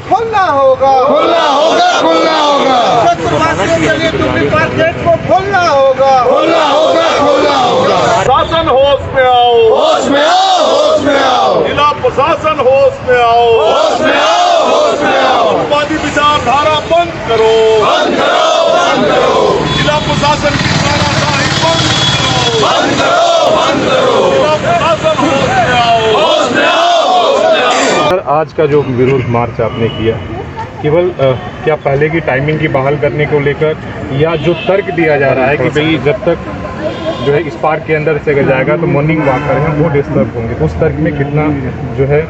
खोलना होगा, खुलना होगा, खुलना होगा, क्षेत्रवासियों के लिए टुकड़ी पार्क गेट को खोलना होगा, खुलना होगा, खुलना होगा। शासन होश में आओ, होश में आओ, होश में आओ, जिला प्रशासन होश में आओ, होश में आओ, होश में आओ। आतंकवादी विचारधारा बंद करो, बंद करो, बंद करो, जिला प्रशासन की तानाशाही बंद करो, बंद करो, बंद करो। जिला प्रशासन होश में आओ, होश में आओ, होश में आओ। सर, आज का जो विरोध मार्च आपने किया, केवल क्या पहले की टाइमिंग की बहाल करने को लेकर, या जो तर्क दिया जा रहा है कि भाई जब तक जो है इस पार्क के अंदर से अगर जाएगा तो मॉर्निंग वॉकर हैं वो डिस्टर्ब होंगे, उस तर्क में कितना जो है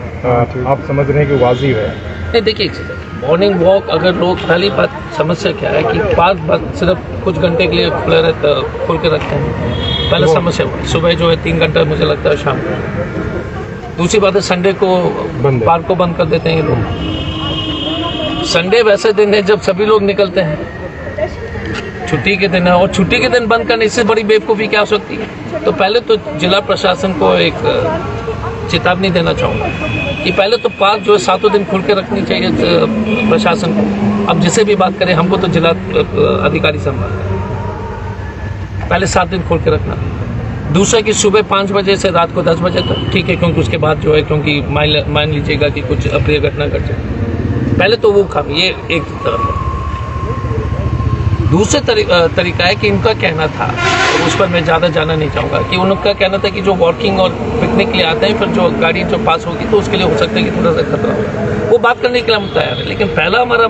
आप समझ रहे हैं कि वाजिब है? नहीं, देखिए मॉर्निंग वॉक, अगर लोग, पहली बात समस्या क्या है कि पार्क बस सिर्फ कुछ घंटे के लिए खुला रहता, खोल के रखते हैं। पहले समस्या सुबह जो है 3 घंटा मुझे लगता है शाम को। दूसरी बात है संडे को पार्क को बंद कर देते हैं ये लोग। संडे वैसे दिन है जब सभी लोग निकलते हैं, छुट्टी के दिन है, और छुट्टी के दिन बंद करने इससे बड़ी बेवकूफ़ी क्या हो सकती है। तो पहले तो जिला प्रशासन को एक चेतावनी देना चाहूँगा कि पहले तो पार्क जो है 7 दिन खुल के रखनी चाहिए प्रशासन को। अब जिसे भी बात करें, हमको तो जिला अधिकारी संभालते हैं, पहले 7 दिन खोल के रखना। दूसरा कि सुबह 5 बजे से रात को 10 बजे तक ठीक है, क्योंकि उसके बाद जो है, क्योंकि मान लीजिएगा कि कुछ अप्रिय घटना घट जाए, पहले तो वो काम, ये एक तरफ है। दूसरे तरीका है कि इनका कहना था, उस पर मैं ज़्यादा जाना नहीं चाहूँगा, कि उनका कहना था कि जो वॉकिंग और पिकनिक के लिए आते हैं, फिर जो गाड़ी जो पास होगी तो उसके लिए हो सकता है कि थोड़ा सा खतरा होगा। वो बात करने के लिए हम तैयार हैं, लेकिन पहला हमारा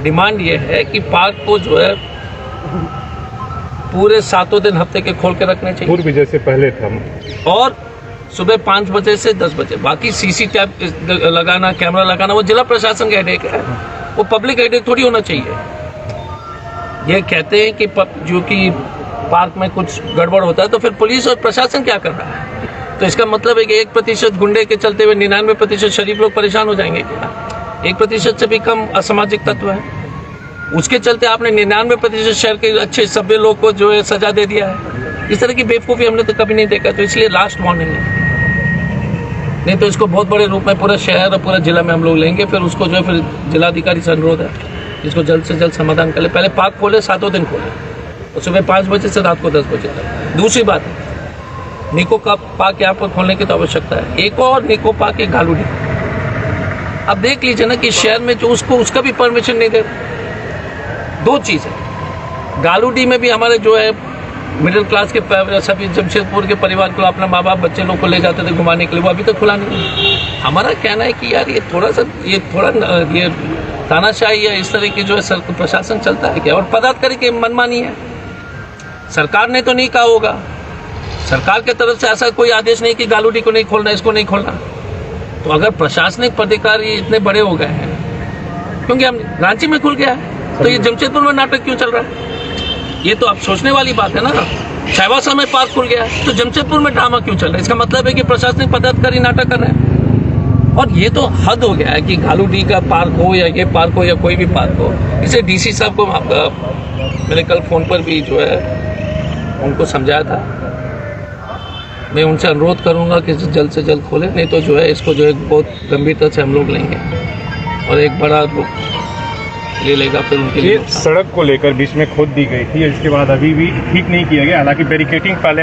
डिमांड ये है कि पार्क को जो है पूरे 7 दिन हफ्ते के खोल के रखने चाहिए, पूर्व जैसे पहले था, और सुबह 5 बजे से 10 बजे। बाकी CCTV लगाना, कैमरा लगाना, वो जिला प्रशासन का हेडेक है, वो पब्लिक हेडेक थोड़ी होना चाहिए। ये कहते हैं कि जो कि पार्क में कुछ गड़बड़ होता है तो फिर पुलिस और प्रशासन क्या कर रहा है? तो इसका मतलब है कि 1% गुंडे के चलते हुए 99% शरीफ लोग परेशान हो जाएंगे क्या? 1% से भी कम असामाजिक तत्व है, उसके चलते आपने 99% शहर के अच्छे सभ्य लोग को जो है सजा दे दिया है। इस तरह की बेवकूफ़ी हमने तो कभी नहीं देखा। तो इसलिए लास्ट वार्निंग है, नहीं तो इसको बहुत बड़े रूप में पूरा शहर और पूरा जिला में हम लोग लेंगे। फिर उसको जो है, फिर जिलाधिकारी से अनुरोध है इसको जल्द से जल्द समाधान कर ले। पहले पार्क खोले, 7 दिन खोले, और सुबह 5 बजे से रात को 10 बजे तक। दूसरी बात है, निको का पार्क यहाँ पर खोलने की तो आवश्यकता है। एक और निको पार्क है गालूडी, अब देख लीजिए ना कि शहर में जो उसका भी परमिशन नहीं दे। 2 चीज़ है, गालूडी में भी हमारे जो है मिडिल क्लास के सभी जमशेदपुर के परिवार को अपना माँ बाप बच्चे लोग को ले जाते थे घुमाने के लिए, वो अभी तक खुला नहीं है। हमारा कहना है कि यार ये थोड़ा ये तानाशाही या इस तरह की जो है प्रशासन चलता है क्या, और पदाधिकारी की मनमानी है। सरकार ने तो नहीं कहा होगा, सरकार की तरफ से ऐसा कोई आदेश नहीं कि गालूडी को नहीं खोलना, इसको नहीं खोलना। तो अगर प्रशासनिक पदाधिकारी इतने बड़े हो गए हैं, क्योंकि हम रांची में खुल गया है, तो ये जमशेदपुर में नाटक क्यों चल रहा है? ये तो अब सोचने वाली बात है ना। चाईबासा में पार्क खुल गया है, तो जमशेदपुर में ड्रामा क्यों चल रहा है? इसका मतलब है कि प्रशासनिक पदाधिकारी नाटक कर रहे हैं। और ये तो हद हो गया है कि गालूडी का पार्क हो या ये पार्क हो या कोई भी पार्क हो। इसे DC साहब को मैंने कल फ़ोन पर भी जो है उनको समझाया था। मैं उनसे अनुरोध करूंगा कि जल्द से जल्द खोलें, नहीं तो जो है इसको जो है बहुत गंभीरता से हम लोग लेंगे और एक बड़ा ले लेगा फिर उनके लिए। सड़क को लेकर बीच में खोद दी गई थी, इसके बाद अभी भी ठीक नहीं किया गया। हालांकि बैरिकेटिंग पहले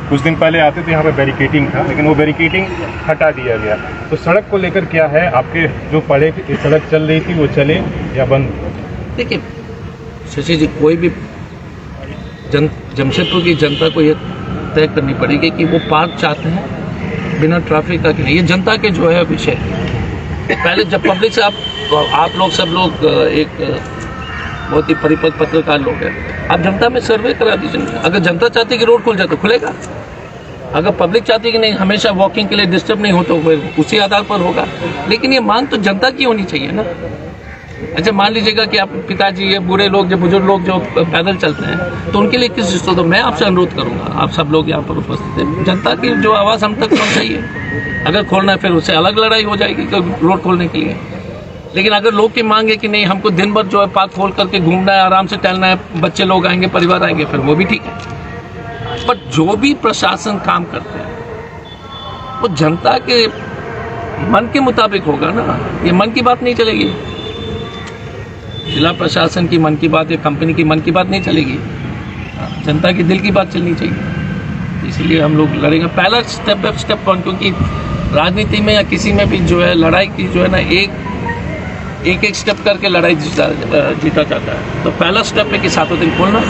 कुछ दिन पहले आते तो यहाँ पे बैरिकेटिंग था, लेकिन वो बैरिकेटिंग हटा दिया गया। तो सड़क को लेकर क्या है आपके, जो पहले सड़क चल रही थी वो चले या बंद? देखिए शशि जी, कोई भी जमशेदपुर की जनता को ये तय करनी पड़ेगी कि वो पार्क चाहते हैं बिना ट्रैफिक का कि नहीं। ये जनता के जो है विषय। पहले जब पब्लिक से आप लोग सब लोग एक बहुत ही परिपक्व पत्रकार लोग हैं, आप जनता में सर्वे करा दीजिए। अगर जनता चाहती है कि रोड खुल जाए तो खुलेगा, अगर पब्लिक चाहती है कि नहीं हमेशा वॉकिंग के लिए डिस्टर्ब नहीं हो तो उसी आधार पर होगा। लेकिन ये मांग तो जनता की होनी चाहिए ना। अच्छा मान लीजिएगा कि आप पिताजी ये बूढ़े लोग, जो बुजुर्ग लोग जो पैदल चलते हैं, तो उनके लिए किस चीज़ तो मैं आपसे अनुरोध करूंगा, आप सब लोग यहाँ पर उपस्थित हैं, जनता की जो आवाज़ हम तक पहुँचाइए। अगर खोलना है फिर उससे अलग लड़ाई हो जाएगी रोड खोलने के लिए। लेकिन अगर लोग की मांग है कि नहीं हमको दिन भर जो है पार्क खोल करके घूमना है, आराम से टहलना है, बच्चे लोग आएंगे, परिवार आएंगे, फिर वो भी ठीक है। पर जो भी प्रशासन काम करते हैं वो जनता के मन के मुताबिक होगा ना, ये मन की बात नहीं चलेगी। जिला प्रशासन की मन की बात या कंपनी की मन की बात नहीं चलेगी, जनता की दिल की बात चलनी चाहिए। इसलिए हम लोग लड़ेंगे पहला स्टेप बाय स्टेप, क्योंकि राजनीति में या किसी में भी जो है लड़ाई की जो है ना एक स्टेप करके लड़ाई जीता जाता है। तो पहला स्टेप है कि 7 दिन खोलना,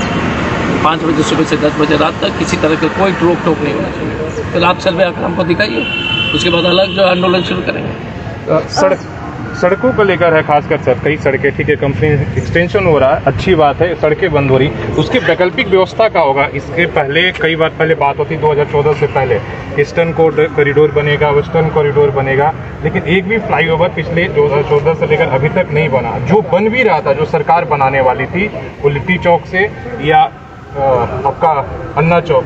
5 बजे सुबह से 10 बजे रात तक, किसी तरह का कोई रोक टोक नहीं होना चाहिए। फिर आप सर्वे आकर हमको दिखाइए, उसके बाद अलग जो आंदोलन शुरू करेंगे। सड़कों को लेकर है खासकर सर, कई सड़कें ठीक है, कंपनी एक्सटेंशन हो रहा है, अच्छी बात है, सड़कें बंद हो रही, उसकी वैकल्पिक व्यवस्था का होगा। इसके पहले कई बार पहले बात होती 2014 से पहले ईस्टर्न कॉरिडोर बनेगा, वेस्टर्न कॉरिडोर बनेगा, लेकिन एक भी फ्लाईओवर पिछले 2014 से लेकर अभी तक नहीं बना। जो बन भी रहा था, जो सरकार बनाने वाली थी, वो लिट्टी चौक से या आपका अन्ना चौक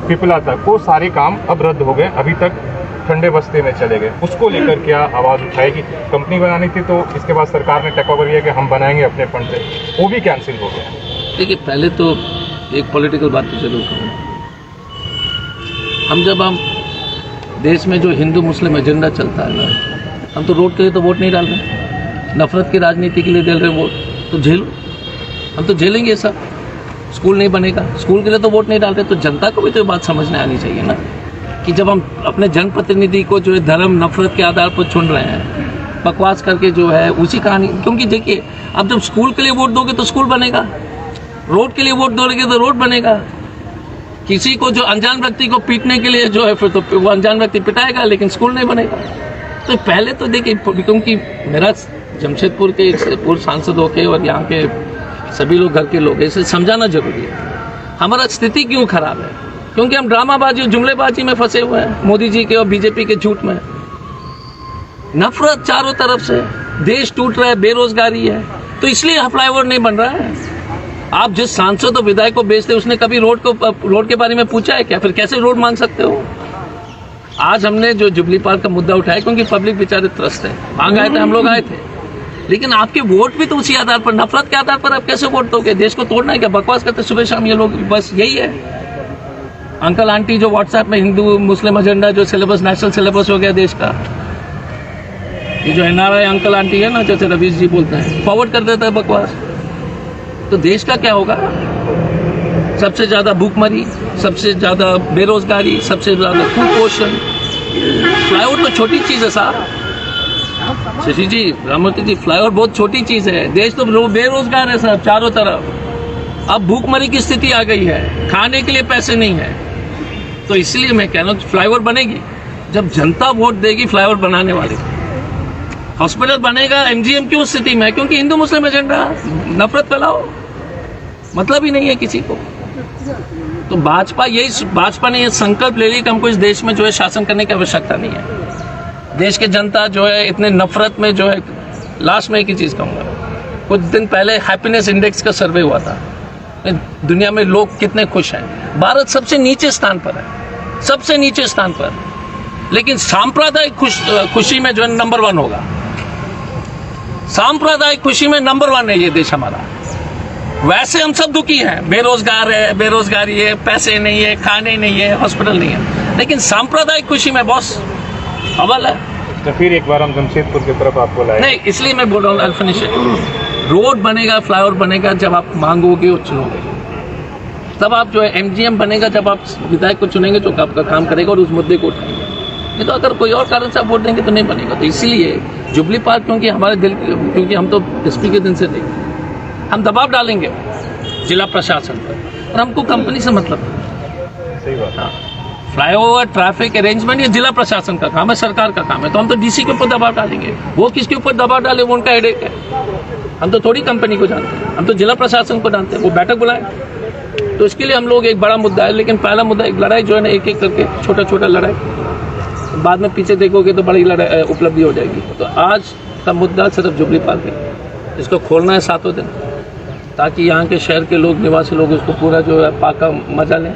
पिपला तक, वो सारे काम अब रद्द हो गए, अभी तक ठंडे बस्ते में चले गए। उसको लेकर क्या आवाज़ उठाएगी? कंपनी बनानी थी तो इसके बाद सरकार ने टेक ओवर किया कि हम बनाएंगे अपने फंड से, वो भी कैंसिल हो गया। देखिए, पहले तो एक पॉलिटिकल बात तो जरूर कहूँ, हम देश में जो हिंदू मुस्लिम एजेंडा चलता है ना, हम तो रोड के लिए तो वोट नहीं डाल रहे, नफरत की राजनीति के लिए डाल रहे वोट, तो झेलो, हम तो झेलेंगे सब। स्कूल नहीं बनेगा, स्कूल के लिए तो वोट नहीं डाल रहे, तो जनता को भी तो बात समझने आनी चाहिए ना, कि जब हम अपने जनप्रतिनिधि को जो है धर्म नफरत के आधार पर चुन रहे हैं, बकवास करके जो है उसी कहानी। क्योंकि देखिए, अब जब स्कूल के लिए वोट दोगे तो स्कूल बनेगा, रोड के लिए वोट दोगे तो रोड बनेगा। किसी को जो अनजान व्यक्ति को पीटने के लिए जो है फिर तो वो अनजान व्यक्ति पिटाएगा, लेकिन स्कूल नहीं बनेगा। तो पहले तो देखिए, क्योंकि मेरा जमशेदपुर के पूर्व सांसद होके और यहाँ के सभी लोग घर के लोग, इसे समझाना जरूरी है हमारा स्थिति क्यों खराब है। क्योंकि हम ड्रामाबाजी और जुमलेबाजी में फंसे हुए हैं, मोदी जी के और बीजेपी के झूठ में। नफरत चारों तरफ से, देश टूट रहा है, बेरोजगारी है, तो इसलिए फ्लाईओवर नहीं बन रहा है। आप जिस सांसद और विधायक को बेचते, उसने कभी रोड के बारे में पूछा है क्या? फिर कैसे रोड मांग सकते हो? आज हमने जो जुबली पार्क का मुद्दा उठाया, क्योंकि पब्लिक बेचारे त्रस्त है, मांग आए थे, हम लोग आए थे, लेकिन आपके वोट भी तो उसी आधार पर, नफरत के आधार पर आप कैसे वोट दोगे? देश को तोड़ना है क्या? बकवास करते सुबह शाम ये लोग, बस यही है। अंकल आंटी जो व्हाट्सएप में हिंदू मुस्लिम एजेंडा जो सिलेबस, नेशनल सिलेबस हो गया देश का, ये जो NRI अंकल आंटी है ना, जैसे रवीश जी बोलते हैं, फॉरवर्ड कर देता है बकवास। तो देश का क्या होगा? सबसे ज्यादा भूखमरी, सबसे ज्यादा बेरोजगारी, सबसे ज्यादा कुपोषण। फ्लाईओवर तो छोटी चीज है साहब, शशि जी, राममूर्ति जी, फ्लाईओवर बहुत छोटी चीज है। देश तो बेरोजगार है साहब चारों तरफ। अब भूखमरी की स्थिति आ गई है, खाने के लिए पैसे नहीं है। तो इसलिए मैं कह रहा हूँ फ्लाईओवर बनेगी जब जनता वोट देगी फ्लाईओवर बनाने वाले। हॉस्पिटल बनेगा, MGM क्यों स्थिति में है? क्योंकि हिंदू मुस्लिम एजेंडा, नफरत फैलाओ, मतलब ही नहीं है किसी को। तो भाजपा ने ये संकल्प ले लिया कि हमको इस देश में जो है शासन करने की आवश्यकता नहीं है। देश के जनता जो है इतने नफरत में जो है, लास्ट में एक ही चीज़ कहूँगा, कुछ दिन पहले हैप्पीनेस इंडेक्स का सर्वे हुआ था, दुनिया में लोग कितने खुश हैं। भारत सबसे नीचे स्थान पर है, सबसे नीचे स्थान पर, लेकिन सांप्रदायिक खुशी में जो है नंबर 1 होगा। सांप्रदायिक खुशी में नंबर 1 है ये देश हमारा। वैसे हम सब दुखी हैं, बेरोजगार है, बेरोजगारी है, पैसे नहीं है, खाने नहीं है, हॉस्पिटल नहीं है, लेकिन सांप्रदायिक खुशी में बॉस अव्वल है। तो फिर एक बार हम जमशेदपुर की तरफ आपको लाए। नहीं, इसलिए मैं बोल रहा हूँ, रोड बनेगा, फ्लाईओवर बनेगा जब आप मांगोगे और चुनोगे, तब आप जो है MGM बनेगा जब आप विधायक को चुनेंगे जो आपका काम करेगा और उस मुद्दे को उठाएंगे। नहीं तो अगर कोई और कारण से आप वोट देंगे तो नहीं बनेगा। तो इसलिए जुबली पार्क, क्योंकि हमारे दिल, क्योंकि हम तो SP के दिन से देखते, हम दबाव डालेंगे जिला प्रशासन पर, और हमको कंपनी से मतलब है। सही बात। हाँ, फ्लाईओवर, ट्रैफिक अरेंजमेंट ये जिला प्रशासन का काम है, सरकार का काम है। तो हम तो DC के ऊपर दबाव डालेंगे, वो किसके ऊपर दबाव डाले वो उनका हेडेक है। हम तो थोड़ी कंपनी को जानते हैं, हम तो जिला प्रशासन को जानते हैं, वो बैठक बुलाएं। तो इसके लिए हम लोग, एक बड़ा मुद्दा है, लेकिन पहला मुद्दा एक लड़ाई जो है ना, एक एक करके छोटा छोटा लड़ाई, बाद में पीछे देखोगे तो बड़ी लड़ाई उपलब्धि हो जाएगी। तो आज का मुद्दा सिर्फ जुबली पार्क है, इसको खोलना है 7 दिन, ताकि यहाँ के शहर के लोग, निवासी लोग उसको पूरा जो है पाका मजा लें।